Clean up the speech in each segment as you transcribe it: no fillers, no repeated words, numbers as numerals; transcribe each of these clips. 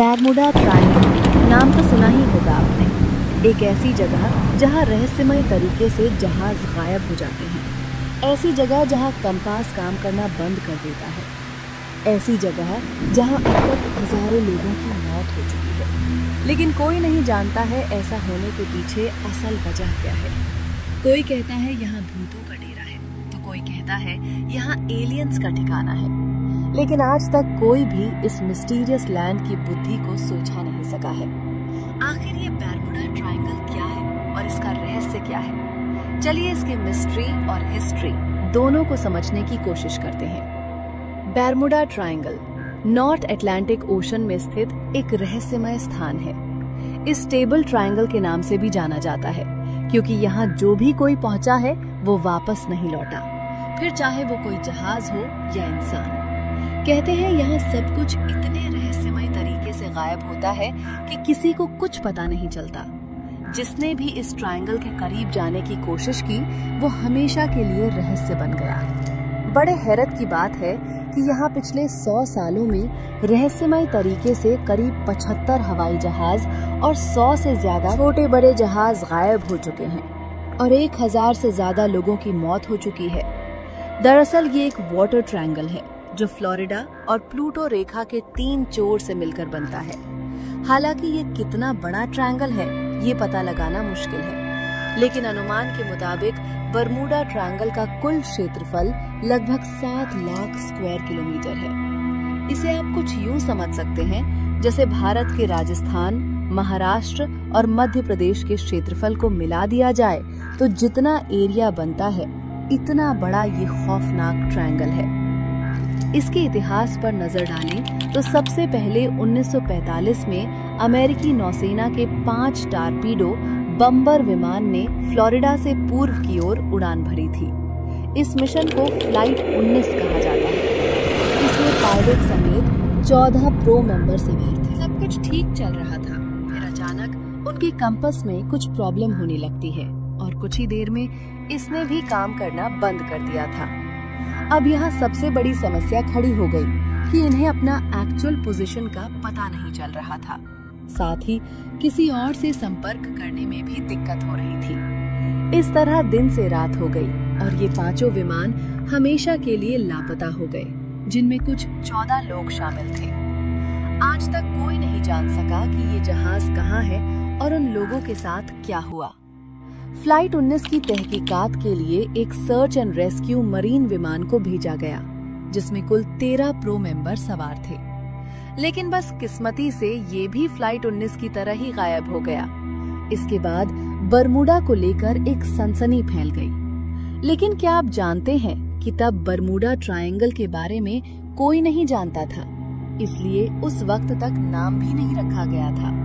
Bermuda triangle नाम तो सुना ही होगा आपने। एक ऐसी जगह जहां रहस्यमय तरीके से जहाज गायब हो जाते हैं। ऐसी जगह जहां कंपास काम करना बंद कर देता है। ऐसी जगह जहां अब तक हजारों लोगों की मौत हो चुकी है, लेकिन कोई नहीं जानता है ऐसा होने के पीछे असल वजह क्या है। कोई कहता है यहाँ भूतों का डेरा है, तो कोई कहता है यहाँ एलियंस का ठिकाना है। लेकिन आज तक कोई भी इस मिस्टीरियस लैंड की बुद्धि को सोचा नहीं सका है। आखिर ये बर्मुडा ट्रायंगल क्या है और इसका रहस्य क्या है? चलिए इसके मिस्ट्री और हिस्ट्री दोनों को समझने की कोशिश करते हैं। Bermuda triangle north Atlantic ocean में स्थित एक रहस्यमय स्थान है। इस स्टेबल ट्रायंगल के नाम से भी जाना जाता है, क्योंकि यहाँ जो भी कोई पहुंचा है वो वापस नहीं लौटा, फिर चाहे वो कोई जहाज हो या इंसान। कहते हैं यहाँ सब कुछ इतने रहस्यमय तरीके से गायब होता है कि किसी को कुछ पता नहीं चलता। जिसने भी इस ट्रायंगल के करीब जाने की कोशिश की वो हमेशा के लिए रहस्य बन गया। बड़े हैरत की बात है कि यहाँ पिछले 100 सालों में रहस्यमय तरीके से करीब 75 हवाई जहाज और 100 से ज्यादा छोटे बड़े जहाज गायब हो चुके हैं और 1000 से ज्यादा लोगों की मौत हो चुकी है। दरअसल ये एक वाटर ट्रायंगल है जो फ्लोरिडा और प्लूटो रेखा के 3 छोर से मिलकर बनता है। हालांकि ये कितना बड़ा ट्रायंगल है ये पता लगाना मुश्किल है, लेकिन अनुमान के मुताबिक बर्मुडा ट्रायंगल का कुल क्षेत्रफल लगभग 7 लाख स्क्वायर किलोमीटर है। इसे आप कुछ यूं समझ सकते हैं जैसे भारत के राजस्थान, महाराष्ट्र और मध्य प्रदेश के क्षेत्रफल को मिला दिया जाए तो जितना एरिया बनता है इतना बड़ा ये खौफनाक ट्रायंगल है। इसके इतिहास पर नजर डालें तो सबसे पहले 1945 में अमेरिकी नौसेना के 5 टारपीडो बम्बर विमान ने फ्लोरिडा से पूर्व की ओर उड़ान भरी थी। इस मिशन को फ्लाइट 19 कहा जाता है। इसमें पायलट समेत 14 प्रो मेंबर सवार थे। सब कुछ ठीक चल रहा था, फिर अचानक उनके कंपास में कुछ प्रॉब्लम होने लगती है और कुछ ही देर में इसने भी काम करना बंद कर दिया था। अब यहाँ सबसे बड़ी समस्या खड़ी हो गई कि इन्हें अपना एक्चुअल पोजीशन का पता नहीं चल रहा था। साथ ही किसी और से संपर्क करने में भी दिक्कत हो रही थी। इस तरह दिन से रात हो गई और ये 5 विमान हमेशा के लिए लापता हो गए, जिनमें कुछ 14 लोग शामिल थे। आज तक कोई नहीं जान सका कि ये जहाज कहाँ है और उन लोगों के साथ क्या हुआ। फ्लाइट 19 की तहकीकात के लिए एक सर्च एंड रेस्क्यू मरीन विमान को भेजा गया, जिसमें कुल 13 प्रो मेंबर सवार थे। लेकिन बस किस्मती से ये भी फ्लाइट 19 की तरह ही गायब हो गया। इसके बाद बर्मुडा को लेकर एक सनसनी फैल गई। लेकिन क्या आप जानते हैं कि तब बर्मुडा ट्रायंगल के बारे में कोई नहीं जानता था, इसलिए उस वक्त तक नाम भी नहीं रखा गया था।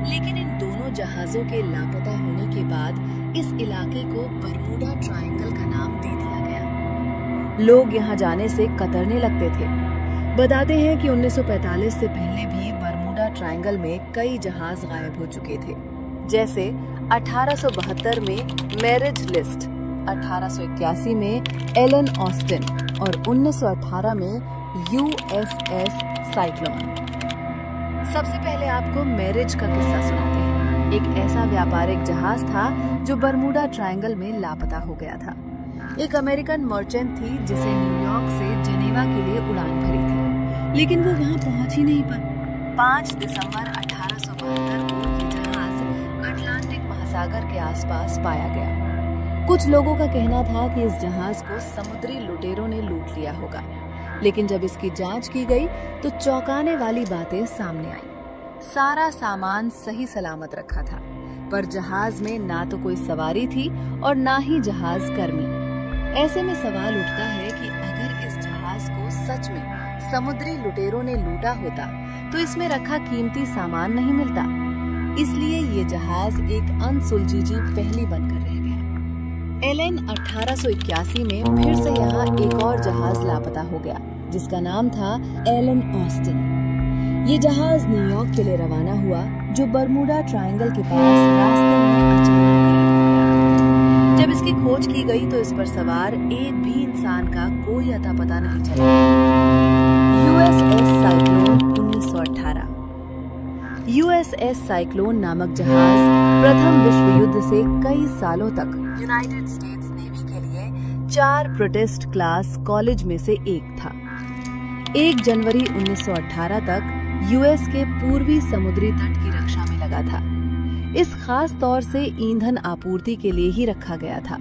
लेकिन इन दोनों जहाजों के लापता होने के बाद इस इलाके को बर्मुडा ट्रायंगल का नाम दे दिया गया। लोग यहाँ जाने से कतरने लगते थे। बताते हैं कि 1945 से पहले भी बर्मुडा ट्रायंगल में कई जहाज गायब हो चुके थे, जैसे 1872 में मैरिज लिस्ट, 1881 में एलन ऑस्टिन और 1918 में USS साइक्लोन। सबसे पहले आपको मैरिज का किस्सा सुनाते हैं। एक ऐसा व्यापारिक जहाज था जो बर्मुडा ट्रायंगल में लापता हो गया था। एक अमेरिकन मर्चेंट थी जिसे न्यूयॉर्क से जेनेवा के लिए उड़ान भरी थी, लेकिन वो वहाँ पहुँच ही नहीं पाई। 5 दिसंबर 1872 को ये जहाज अटलांटिक महासागर के आसपास पाया गया। कुछ लोगों का कहना था कि इस जहाज को समुद्री लुटेरों ने लूट लिया होगा, लेकिन जब इसकी जांच की गई तो चौंकाने वाली बातें सामने आई। सारा सामान सही सलामत रखा था, पर जहाज में ना तो कोई सवारी थी और ना ही जहाज कर्मी। ऐसे में सवाल उठता है कि अगर इस जहाज को सच में समुद्री लुटेरों ने लूटा होता तो इसमें रखा कीमती सामान नहीं मिलता। इसलिए ये जहाज एक अनसुलझी पहेली बनकर रह गया। एलन 1881 में फिर से यहाँ एक और जहाज लापता हो गया, जिसका नाम था एलन ऑस्टिन। ये जहाज न्यूयॉर्क के लिए रवाना हुआ, जो बर्मुडा ट्रायंगल के पास रास्ते में अचानक गायब हो गया। जब इसकी खोज की गई तो इस पर सवार एक भी इंसान का कोई अता पता नहीं चला। USS साइक्लोन 1918 यूएसएस साइक्लोन नामक जहाज प्रथम विश्व युद्ध से कई सालों तक यूनाइटेड स्टेट्स नेवी के लिए 4 प्रोटेस्ट क्लास कॉलेज में से एक था। 1 जनवरी 1918 तक यूएस के पूर्वी समुद्री तट की रक्षा में लगा था। इस खास तौर से ईंधन आपूर्ति के लिए ही रखा गया था।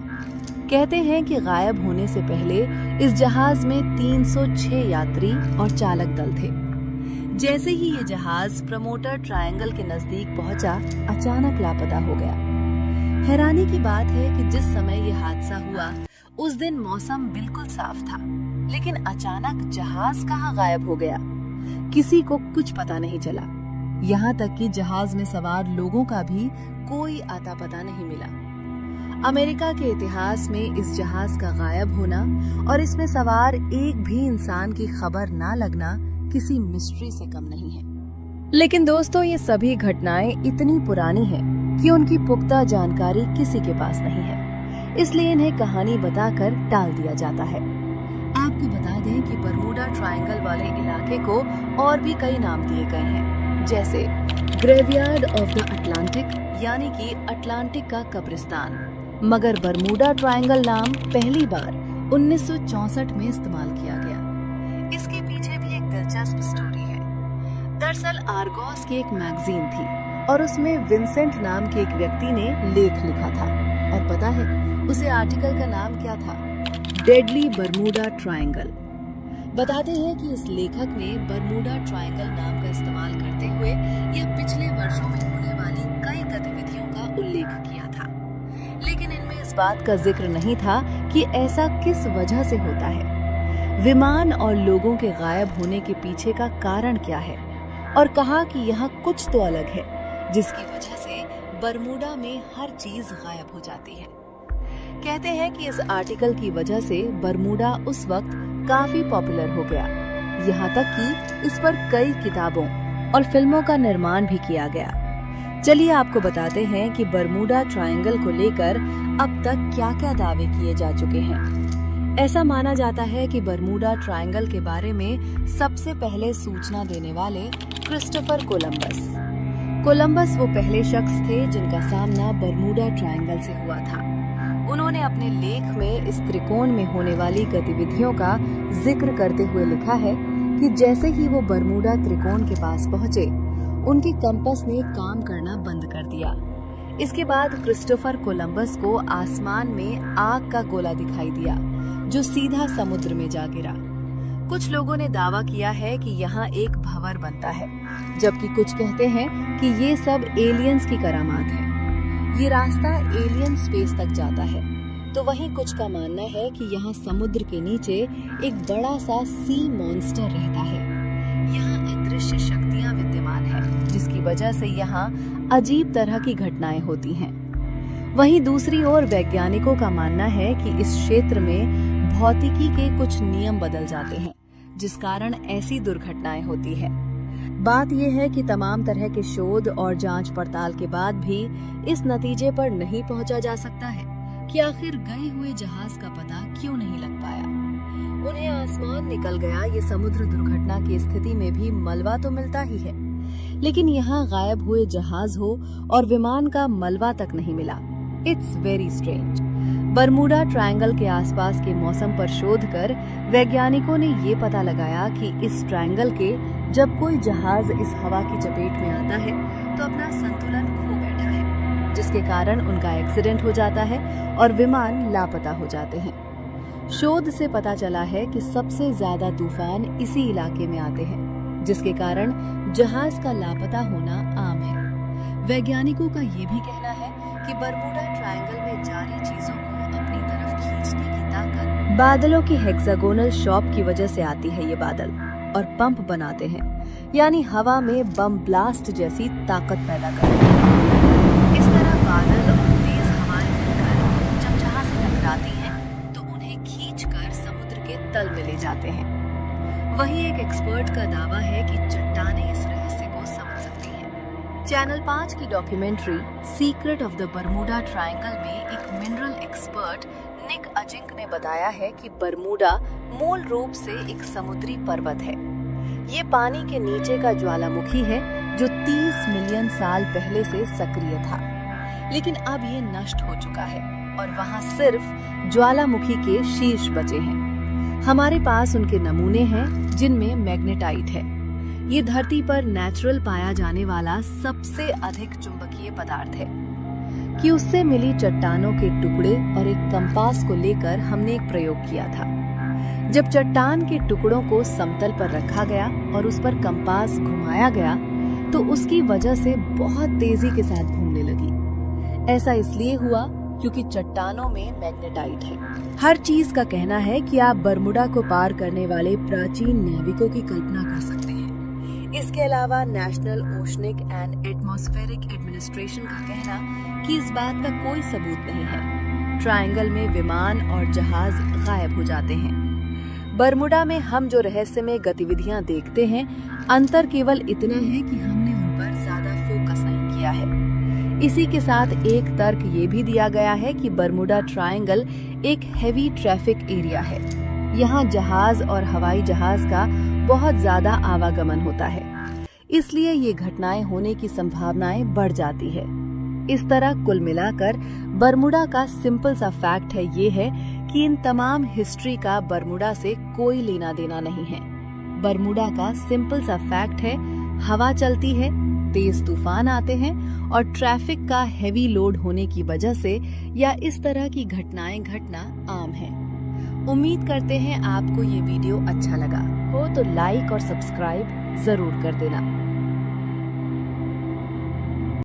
कहते हैं कि गायब होने से पहले इस जहाज में 306 यात्री और चालक दल थे। जैसे ही ये जहाज प्रमोटर ट्रायंगल के नजदीक पहुंचा, अचानक लापता हो गया। हैरानी की बात है कि जिस समय ये हादसा हुआ उस दिन मौसम बिल्कुल साफ था, लेकिन अचानक जहाज कहाँ गायब हो गया, किसी को कुछ पता नहीं चला। यहाँ तक कि जहाज में सवार लोगों का भी कोई आता पता नहीं मिला। अमेरिका के इतिहास में इस जहाज का गायब होना और इसमें सवार एक भी इंसान की खबर ना लगना किसी मिस्ट्री से कम नहीं है। लेकिन दोस्तों, ये सभी घटनाएं इतनी पुरानी हैं कि उनकी पुख्ता जानकारी किसी के पास नहीं है, इसलिए इन्हें कहानी बताकर टाल दिया जाता है। आपको बता दें कि बरमूडा ट्रायंगल वाले इलाके को और भी कई नाम दिए गए हैं, जैसे ग्रेवयार्ड ऑफ द अटलांटिक, यानी कि अटलांटिक का कब्रिस्तान। मगर बरमूडा ट्रायंगल नाम पहली बार 1964 में इस्तेमाल किया गया। इसके पीछे भी एक दिलचस्प स्टोरी है। दरअसल आर्गोस की एक मैगजीन थी और उसमें विंसेंट नाम के एक व्यक्ति ने लेख लिखा था, और पता है उसे आर्टिकल का नाम क्या था? Deadly Bermuda triangle. बताते हैं कि इस लेखक ने बरमूडा ट्रायंगल नाम का इस्तेमाल करते हुए यह पिछले वर्षों में होने वाली कई गतिविधियों का उल्लेख किया था, लेकिन इनमें इस बात का जिक्र नहीं था कि ऐसा किस वजह से होता है, विमान और लोगों के गायब होने के पीछे का कारण क्या है, और कहा कि यहाँ कुछ तो अलग है जिसकी वजह से बरमूडा में हर चीज गायब हो जाती है। कहते हैं कि इस आर्टिकल की वजह से बरमूडा उस वक्त काफी पॉपुलर हो गया, यहाँ तक कि इस पर कई किताबों और फिल्मों का निर्माण भी किया गया। चलिए आपको बताते हैं कि बरमूडा ट्रायंगल को लेकर अब तक क्या-क्या दावे किए जा चुके हैं। ऐसा माना जाता है कि बरमूडा ट्रायंगल के बारे में सबसे पहले सूचना देने वाले क्रिस्टोफर कोलंबस वो पहले शख्स थे जिनका सामना बरमूडा ट्रायंगल से हुआ था। उन्होंने अपने लेख में इस त्रिकोण में होने वाली गतिविधियों का जिक्र करते हुए लिखा है कि जैसे ही वो बरमूडा त्रिकोण के पास पहुंचे, उनके कंपास ने काम करना बंद कर दिया। इसके बाद क्रिस्टोफर कोलंबस को आसमान में आग का गोला दिखाई दिया जो सीधा समुद्र में जा गिरा। कुछ लोगों ने दावा किया है कि यहाँ एक भंवर बनता है, जबकि कुछ कहते हैं कि ये सब एलियंस की करामात है। ये रास्ता एलियन स्पेस तक जाता है, तो वहीं कुछ का मानना है कि यहाँ समुद्र के नीचे एक बड़ा सा सी मॉन्स्टर रहता है। यहाँ अदृश्य शक्तियाँ विद्यमान है, जिसकी वजह से यहाँ अजीब तरह की घटनाएं होती हैं। वहीं दूसरी ओर वैज्ञानिकों का मानना है कि इस क्षेत्र में भौतिकी के कुछ नियम बदल जाते हैं, जिस कारण ऐसी दुर्घटनाएं होती है। बात यह है कि तमाम तरह के शोध और जांच पड़ताल के बाद भी इस नतीजे पर नहीं पहुंचा जा सकता है कि आखिर गए हुए जहाज का पता क्यों नहीं लग पाया। उन्हें आसमान निकल गया, ये समुद्र दुर्घटना की स्थिति में भी मलबा तो मिलता ही है, लेकिन यहाँ गायब हुए जहाज हो और विमान का मलबा तक नहीं मिला। It's very strange. Bermuda triangle के आसपास के मौसम पर शोध कर वैज्ञानिकों ने ये पता लगाया कि इस ट्रायंगल के जब कोई जहाज इस हवा की चपेट में आता है तो अपना संतुलन खो बैठा है, जिसके कारण उनका एक्सीडेंट हो जाता है और विमान लापता हो जाते हैं। शोध से पता चला है कि सबसे ज्यादा तूफान इसी इलाके में आते हैं, जिसके कारण जहाज का लापता होना आम है। वैज्ञानिकों का ये भी कहना है कि बरमूडा ट्रायंगल में जारी चीजों को अपनी तरफ खींचने की ताकत बादलों की हेक्सागोनल शॉप की वजह से आती है। ये बादल और पंप बनाते हैं, यानी हवा में बम ब्लास्ट जैसी ताकत पैदा करते हैं। इस तरह बादल और तेज हवाएं मिलकर जब जहां से टकराती हैं तो उन्हें खींचकर समुद्र के तल में ले जाते हैं। वहीं एक एक्सपर्ट का दावा है कि चट्टानें इस रहस्य को समझ सकती हैं। चैनल 5 की documentary secret of the Bermuda triangle में एक मिनरल एक्सपर्ट निक अजिंक ने बताया है कि बरमूडा मूल रूप से एक समुद्री पर्वत है। ये पानी के नीचे का ज्वालामुखी है जो 30 मिलियन साल पहले से सक्रिय था, लेकिन अब ये नष्ट हो चुका है और वहां सिर्फ ज्वालामुखी के शीर्ष बचे हैं। हमारे पास उनके नमूने हैं जिनमें मैग्नेटाइट है। ये धरती पर नेचुरल पाया जाने वाला सबसे अधिक चुंबकीय पदार्थ है। कि उससे मिली चट्टानों के टुकड़े और एक कंपास को लेकर हमने एक प्रयोग किया था। जब चट्टान के टुकड़ों को समतल पर रखा गया और उस पर कंपास घुमाया गया तो उसकी वजह से बहुत तेजी के साथ घूमने लगी। ऐसा इसलिए हुआ क्योंकि चट्टानों में मैग्नेटाइट है। हर चीज का कहना है कि आप बरमुडा को पार करने वाले प्राचीन नाविकों की कल्पना कर सकते हैं। इसके अलावा national oceanic and atmospheric administration का कहना कि इस बात का कोई सबूत नहीं है। ट्रायंगल में विमान और जहाज गायब हो जाते हैं। बरमुडा में हम जो रहस्यमय गतिविधियां देखते हैं, अंतर केवल इतना है कि हमने उन पर ज्यादा फोकस नहीं किया है। इसी के साथ एक तर्क ये भी दिया गया है कि बरमुडा ट्रायंगल एक हेवी ट्रैफिक एरिया है। यहाँ जहाज और हवाई जहाज का बहुत ज्यादा आवागमन होता है, इसलिए ये घटनाएं होने की संभावनाएं बढ़ जाती है। इस तरह कुल मिलाकर बरमुडा का सिंपल सा फैक्ट है ये है कि इन तमाम हिस्ट्री का बरमुडा से कोई लेना देना नहीं है। बरमुडा का सिंपल सा फैक्ट है, हवा चलती है, तेज तूफान आते हैं और ट्रैफिक का हेवी लोड होने की वजह से या इस तरह की घटनाएं घटना आम है। उम्मीद करते हैं आपको ये वीडियो अच्छा लगा हो तो लाइक और सब्सक्राइब जरूर कर देना।